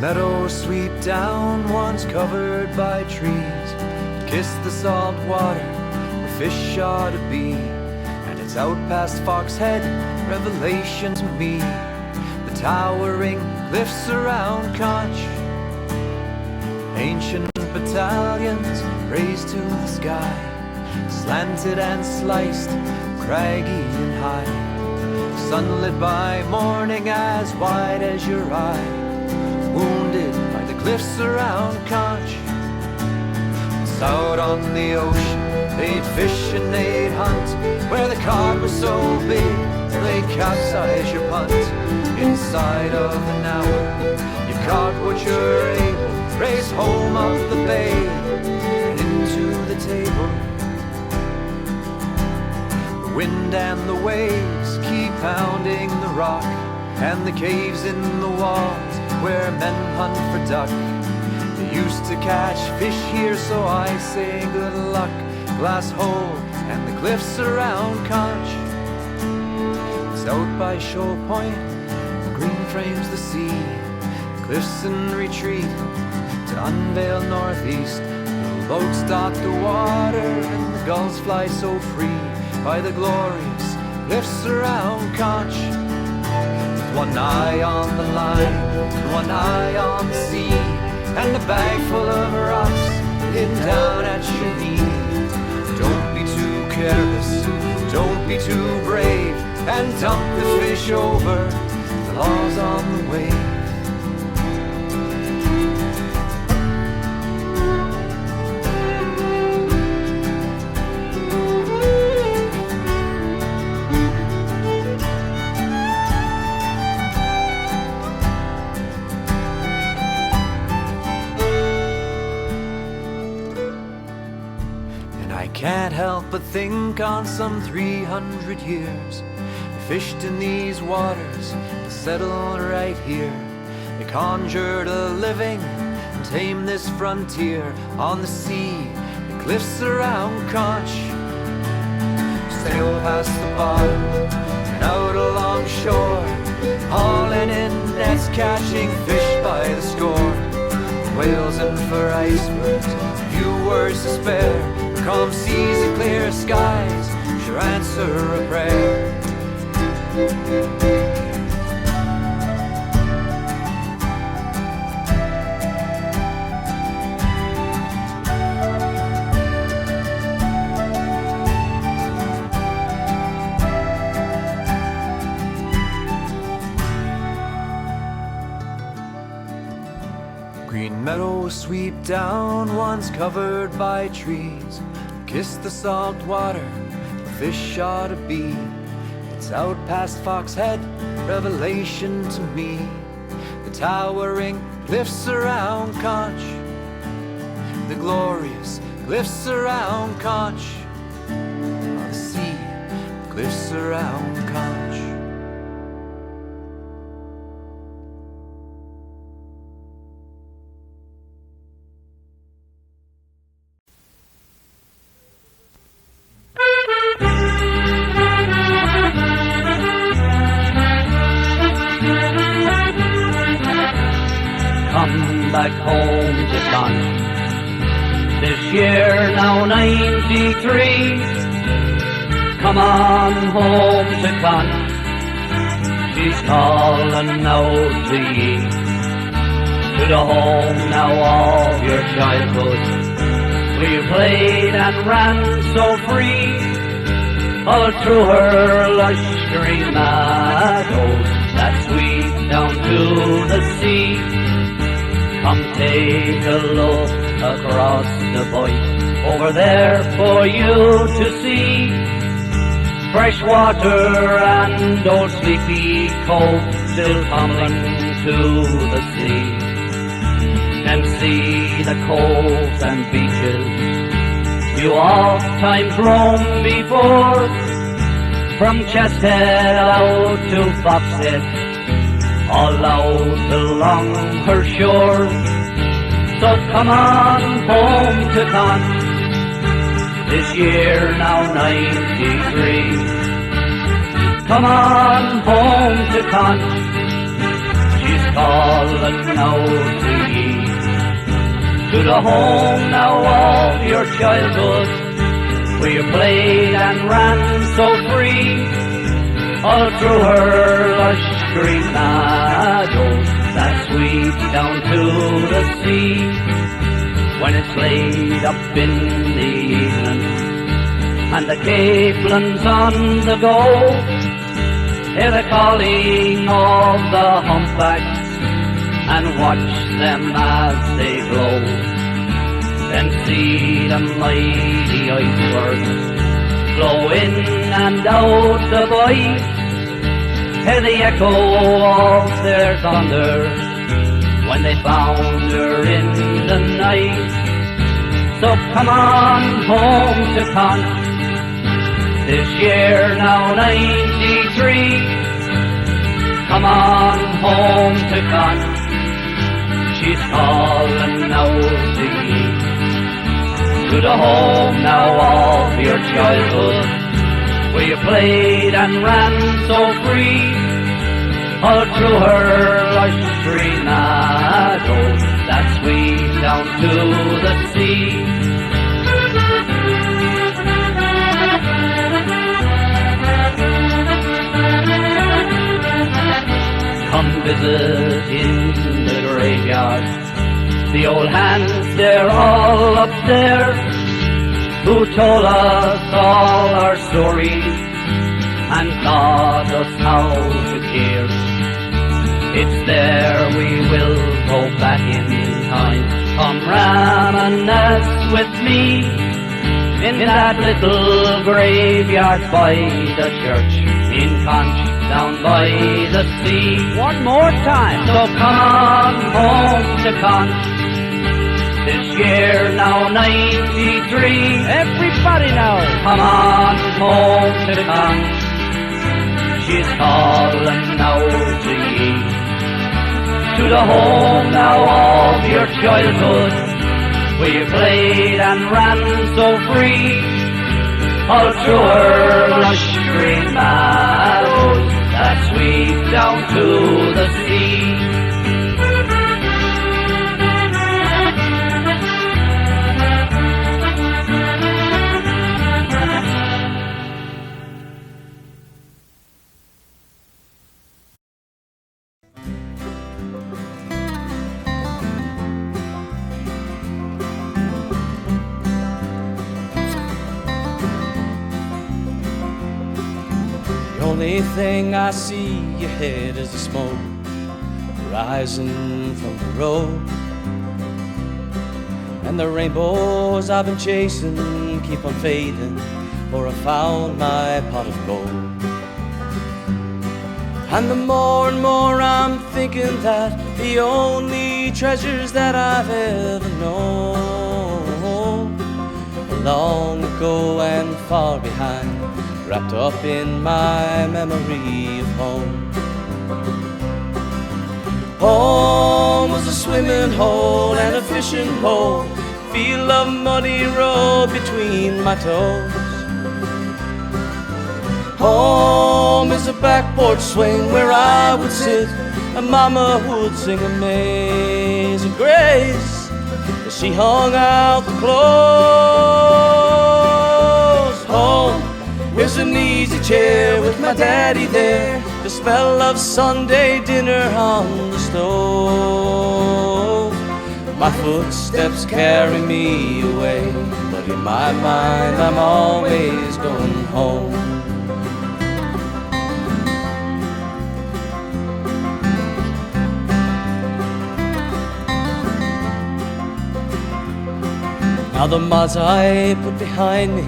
meadows sweep down, once covered by trees. Kiss the salt water where fish ought to be, and it's out past Foxhead, revelation to me. The towering cliffs around Conche, ancient battalions raised to the sky, slanted and sliced, craggy and high, sunlit by morning as wide as your eye, wounded by the cliffs around Conche. It's out on the ocean, they'd fish and they'd hunt, where the cod was so big they'd capsize your punt. Inside of an hour you caught what you're able, race home up the bay and into the table. The wind and the waves keep pounding the rock, and the caves in the walls where men hunt for duck. They used to catch fish here, so I say good luck. Glass Hole and the cliffs around Conche. It's out by Shoal Point, green frames the sea, cliffs in retreat to unveiled northeast. The boats dot the water and the gulls fly so free by the glorious cliffs around Conche. With one eye on the line, one eye on the sea, and a bag full of rocks hidden down at your knee. Don't be too careless, don't be too brave, and dump the fish over, the law's on the wave. Can't help but think on some 300 years they fished in these waters and settled right here. They conjured a living and tamed this frontier on the sea, the cliffs around Conche. Sail past the bottom and out along shore, hauling in nets, catching fish by the score. Whales and for icebergs, few words to spare. Calm seas and clear skies sure answer a prayer. Green meadows sweep down, once covered by trees. Kiss the salt water where fish ought to be. It's out past Foxhead, revelation to me. The towering cliffs around Conche, the glorious cliffs around Conche, on the sea, the cliffs around Conche. Back home to Conche. This year now 93. Come on home to Conche. She's calling out to ye, to the home now of your childhood. We played and ran so free, all through her lush green meadows that sweep down to the sea. Come take a look across the Bight, over there for you to see. Fresh water and old Sleepy Cove still coming to the sea. And see the coves and beaches you oft times roamed before, from Chesthead out to Foxhead, all out along her shore. So come on home to Conche, this year now 93. Come on home to Conche, she's calling now to ye, to the home now of your childhood, where you played and ran so free, all through her lush green meadows that sweep down to the sea. When it's laid up in the evening and the capelins on the go, hear the calling of the humpbacks and watch them as they glow. Then see the mighty icebergs flow in and out the bight, hear the echo of their thunder when they founder in the night. So come on home to Conche, this year now 93. Come on home to Conche, she's calling now to ye, to the home now of your childhood, where you played and ran so free, all through her lush green meadows that sweep down to the sea. Come visit in the graveyard, the old hands, they're all up there, who told us all our stories and taught us how to care. It's there we will go back in time. Come reminisce with me in that little graveyard by the church in Conche, down by the sea. One more time. So come on home to Conche, this year now 93. Everybody now. Come on home to Conche, she's calling now to ye, to the home now of your childhood, where you played and ran so free, all through her lush green meadows that sweep down to the sea. The only thing I see ahead is the smoke rising from the road, and the rainbows I've been chasing keep on fading, for I found my pot of gold. And the more and more I'm thinking that the only treasures that I've ever known are long ago and far behind, wrapped up in my memory of home. Home was a swimming hole and a fishing pole, field of muddy road between my toes. Home is a back porch swing where I would sit, and Mama would sing Amazing Grace as she hung out the clothes. Home is an easy chair with my daddy there, the smell of Sunday dinner on the stove. My footsteps carry me away, but in my mind I'm always going home. Now the miles I put behind me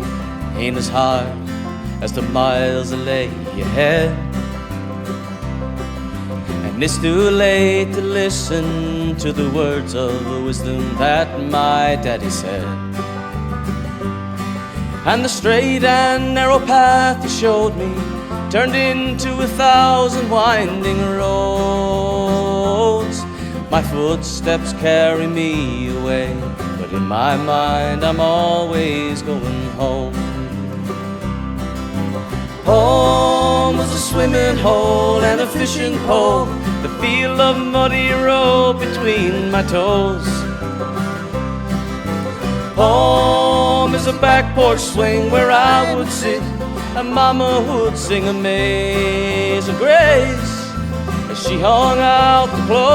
ain't as hard as the miles that lay ahead, and it's too late to listen to the words of wisdom that my daddy said. And the straight and narrow path he showed me turned into 1,000 winding roads. My footsteps carry me away, but in my mind I'm always going home. Home was a a swimming hole and a fishing pole, the field of muddy road between my toes. Home is a back porch swing where I would sit, and Mama would sing Amazing Grace as she hung out the clothes.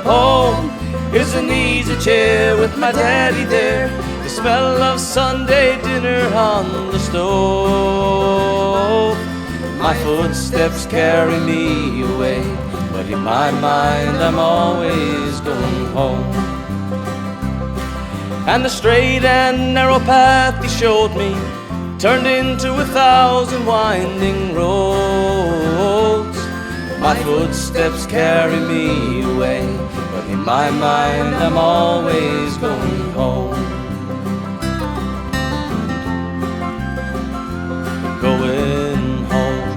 Home is an easy chair with my daddy there, the smell of Sunday dinner on the stove. My footsteps carry me away, but in my mind I'm always going home. And the straight and narrow path he showed me turned into 1,000 winding roads. My footsteps carry me away, but in my mind I'm always going home. Going home.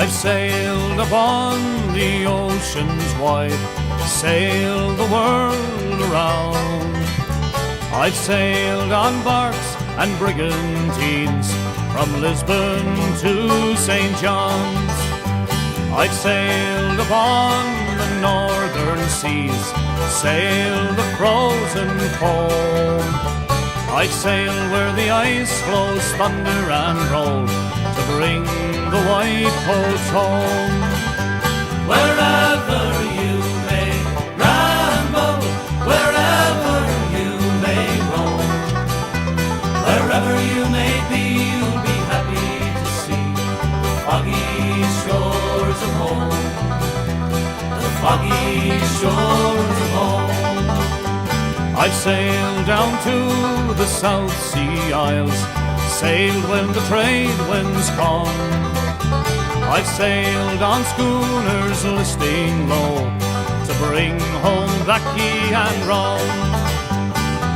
I've sailed upon the oceans wide, sailed the world around. I've sailed on barks and brigantines from Lisbon to St. John's. I've sailed upon the northern seas, sailed the frozen foam. I've sailed where the ice flows thunder and roll to bring the white coats home. Wherever you may ramble, wherever you may roam, wherever you may be, you'll be happy to see the foggy shores of home, the foggy shores of home. I've sailed down to the South Sea Isles, sailed when the trade winds come. I've sailed on schooners listing low to bring home blackie and rum.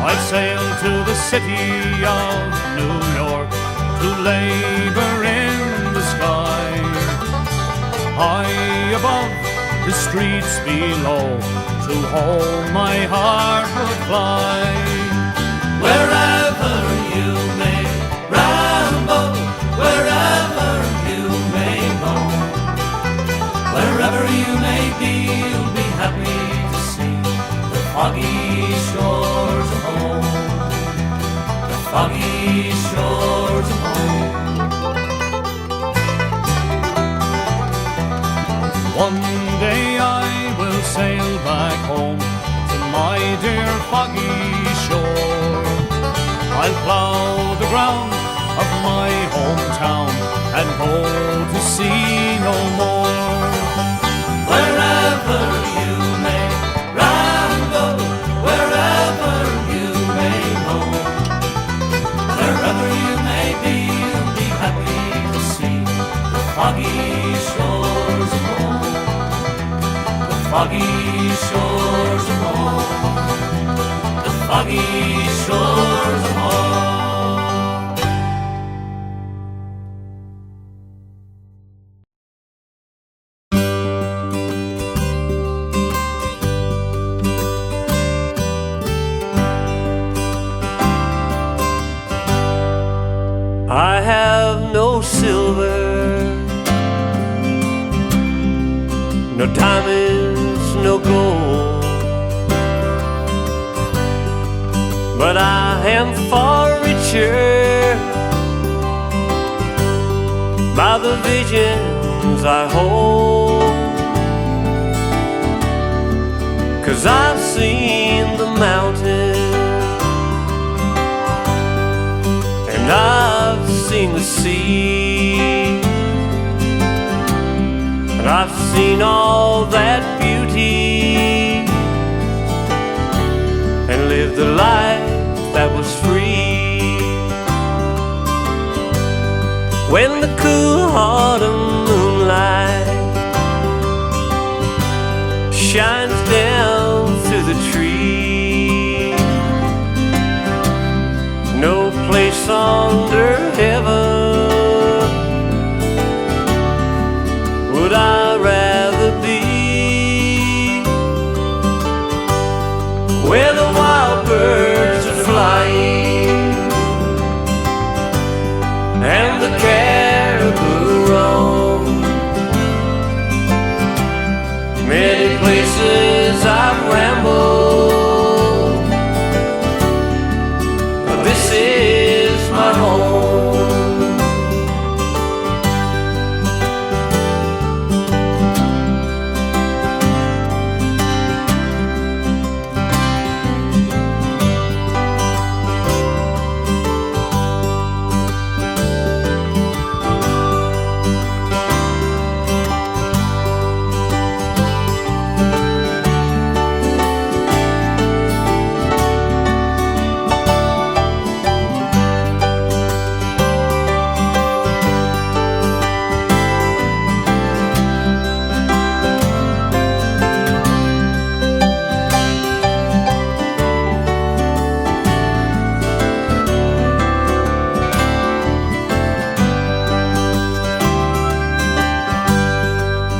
I've sailed to the city of New York to labor in the sky. High above the streets below, to home my heart would fly. Wherever you may ramble, wherever you may roam, wherever you may be, you'll be happy to see the foggy shores of home, the foggy shores of home. One day I will sail back home to my dear foggy shore. I'll plough the ground of my hometown and hope to see no more. Wherever you may ramble, wherever you may roam, wherever you may be, you'll be happy to see the foggy shores of home, the foggy shores of home, the foggy shores of home. I have no silver, no diamonds, no gold, but I am far richer by the visions I hold. 'Cause I've seen the mountains and I've seen the sea, and I've seen all that beauty and lived a life that was free. When the cool autumn moonlight shines down through the trees, no under heaven would I rather be? Where the wild birds are flying and the caribou roam. Many places I've rambled, but this is my home.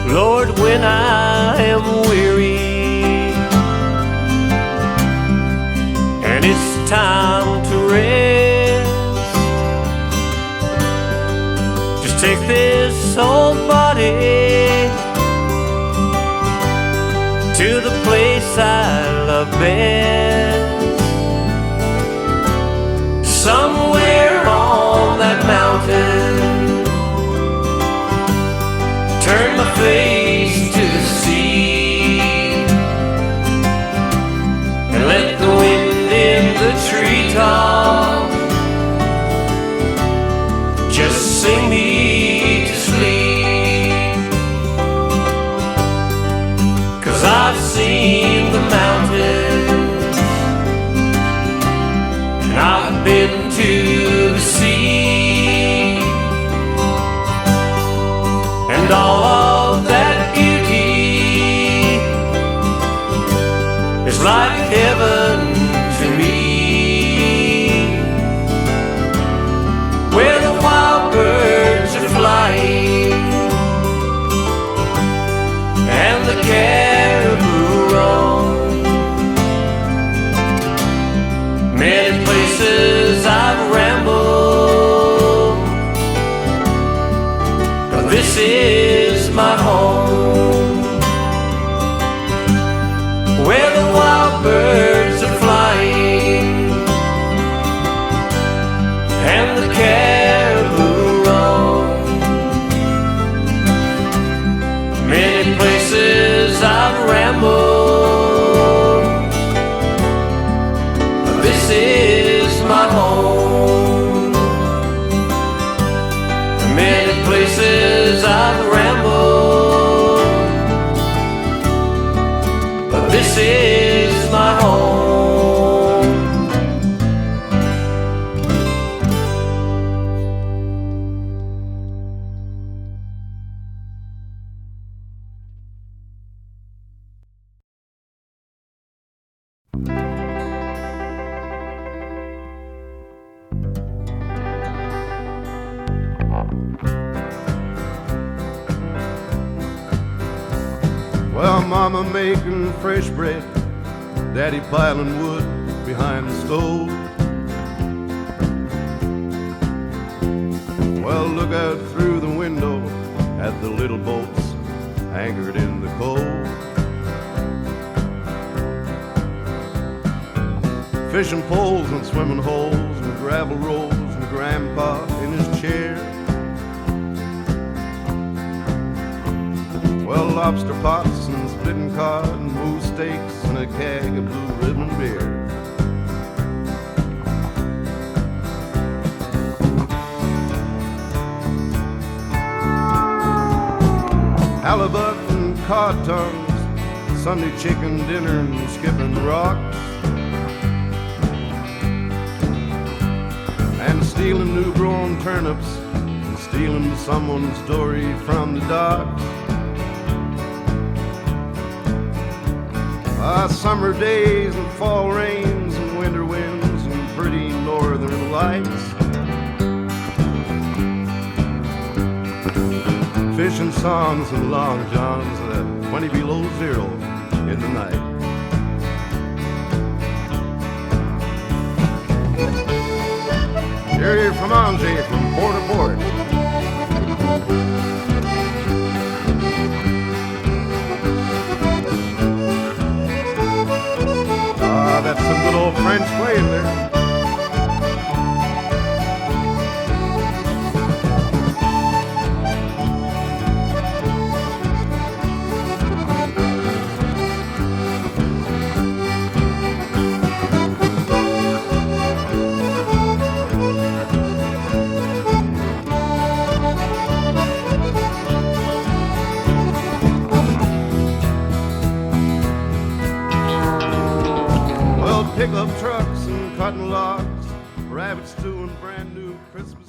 Lord, when I am weary and it's time to rest, just take this old body to the place I love best. Somewhere on that mountain, turn my face to the sea and let the wind in the treetop just sing me to sleep. 'Cause I've seen the mountains and I've been to the sea, and all of that beauty is like heaven to me. Where the wild birds are flying and the caribou roam. Many places I've rambled, but this is my home. Where the wild birds are flying and the caribou roam. Many places I've rambled, but this is my home. Many places I've rambled, but this is my home. Well, Mama making fresh bread, Daddy piling wood behind the stove. Well, look out through the window at the little boats anchored in the cove. Fishing poles and swimming holes and gravel rolls and Grandpa in his chair. Well, lobster pots and splitting cod and moose steaks and a keg of Blue Ribbon beer. Halibut and cod tongues, Sunday chicken dinner and skipping rocks, and stealing new-grown turnips and stealing someone's story from the docks. Summer days and fall rains and winter winds and pretty northern lights. fishing songs and long johns at 20 below zero in the night. Here from Conche, from port to port. Ah, that's some good old French wave there. Pickup trucks and cutting logs, rabbit stew and brand new Christmas.